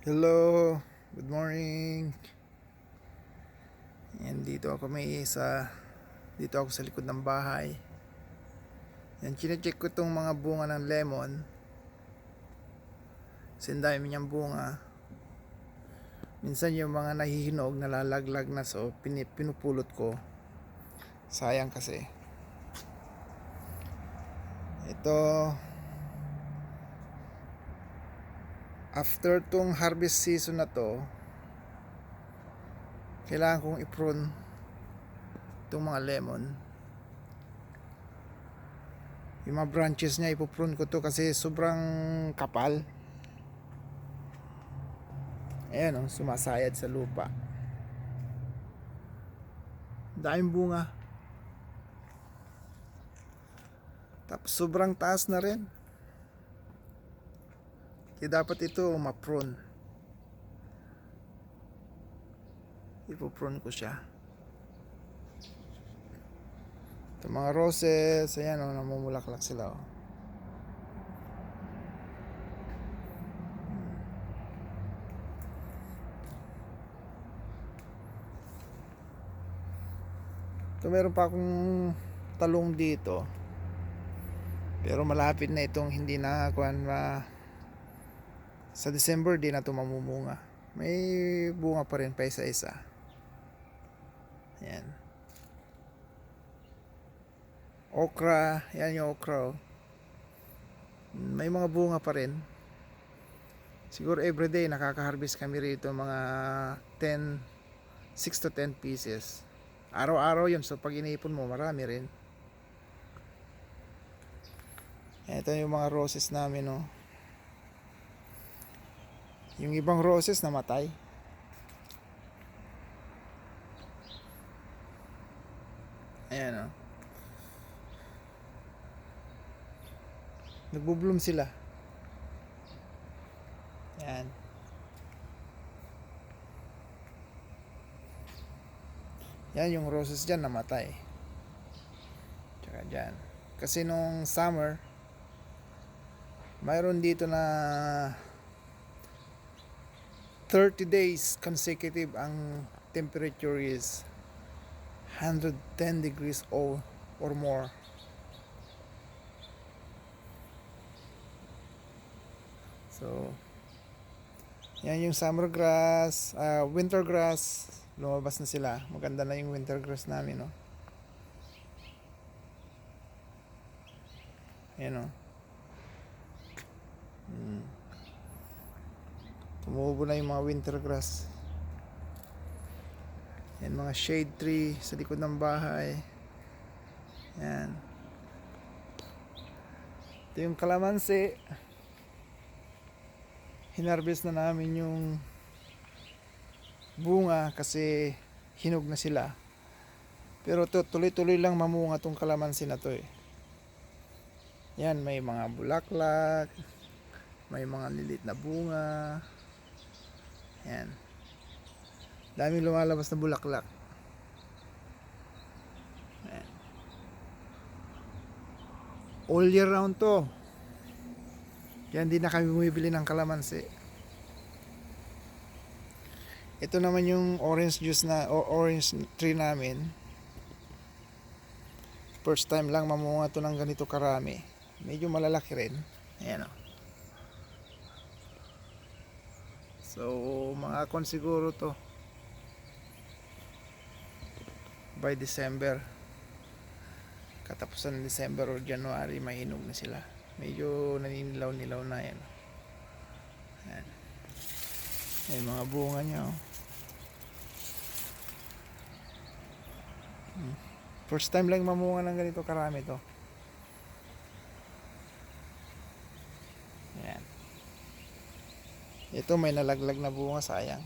Hello, good morning. Yan, dito ako sa likod ng bahay. Yan, chinecheck ko tong mga bunga ng lemon. Sinday niyang bunga. Minsan yung mga nahihinog, nalalaglag na, so pinupulot ko. Sayang kasi. Ito, after tong harvest season na to, kailangan kong i-prune itong mga lemon. Yung mga branches niya, ipuprune ko to kasi sobrang kapal. Ayan o, sumasayad sa lupa. Daming bunga. Tapos sobrang taas na rin. Kaya dapat ito ma-prune. Ipo-prune ko siya. Ito mga roses, ayan o, namumulaklak sila o. Ito meron pa akong talong dito. Pero malapit na itong hindi na sa December di na ito mamumunga. May bunga pa rin pa isa-isa. Ayan. Okra, yan yung okra oh. May mga bunga pa rin. Siguro everyday nakaka-harvest kami rito mga 6 to 10 pieces. Araw-araw yun, so pag inipon mo marami rin. Ito yung mga roses namin oh. Yung ibang roses namatay. Ayan oh. Nagbo-bloom sila. Ayan. Yan yung roses dyan namatay. Tsaka dyan. Kasi nung summer, mayroon dito na 30 days consecutive ang temperature is 110 degrees or more. So, yan yung summer grass, winter grass, lumabas na sila. Maganda na yung winter grass namin, no? Yan, no? Tumubo na yung mga winter grass. Yan, mga shade tree sa likod ng bahay. Yan. Ito yung kalamansi. Hinarvest na namin yung bunga kasi hinog na sila. Pero to tuloy-tuloy lang mamunga tong kalamansi na to eh. Yan, may mga bulaklak, may mga lilit na bunga. Yan. Daming lumalabas na bulaklak. Yan. All year round to. Yan, di na kami bumibili ng kalamansi. Ito naman yung orange juice na orange tree namin. First time lang mamunga to ng ganito karami. Medyo malalaki rin. Ayan o. So, mga kon siguro to by December. Katapusan ng December or January, mahinog na sila. Medyo naninilaw-nilaw na yan. Ayan. Ayan mga bunga niya oh. First time lang mamunga ng ganito karami to. Ayan. Ito may nalaglag na bunga, sayang.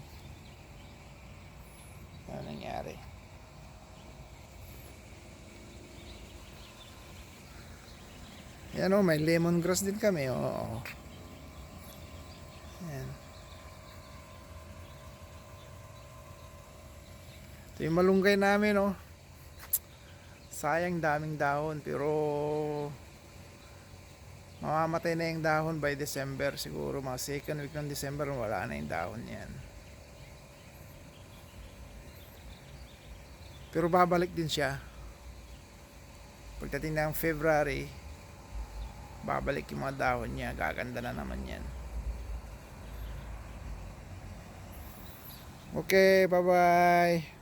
Ano nangyari? Yan o, may lemongrass din kami. Oo. Yan. Ito yung malunggay namin o. Sayang, daming dahon pero Mamamatay na yung dahon by December. Siguro mga second week ng December, wala na yung dahon yan. Pero babalik din siya. Pagdating ng February, babalik yung mga dahon niya. Gaganda na naman yan. Okay, bye bye.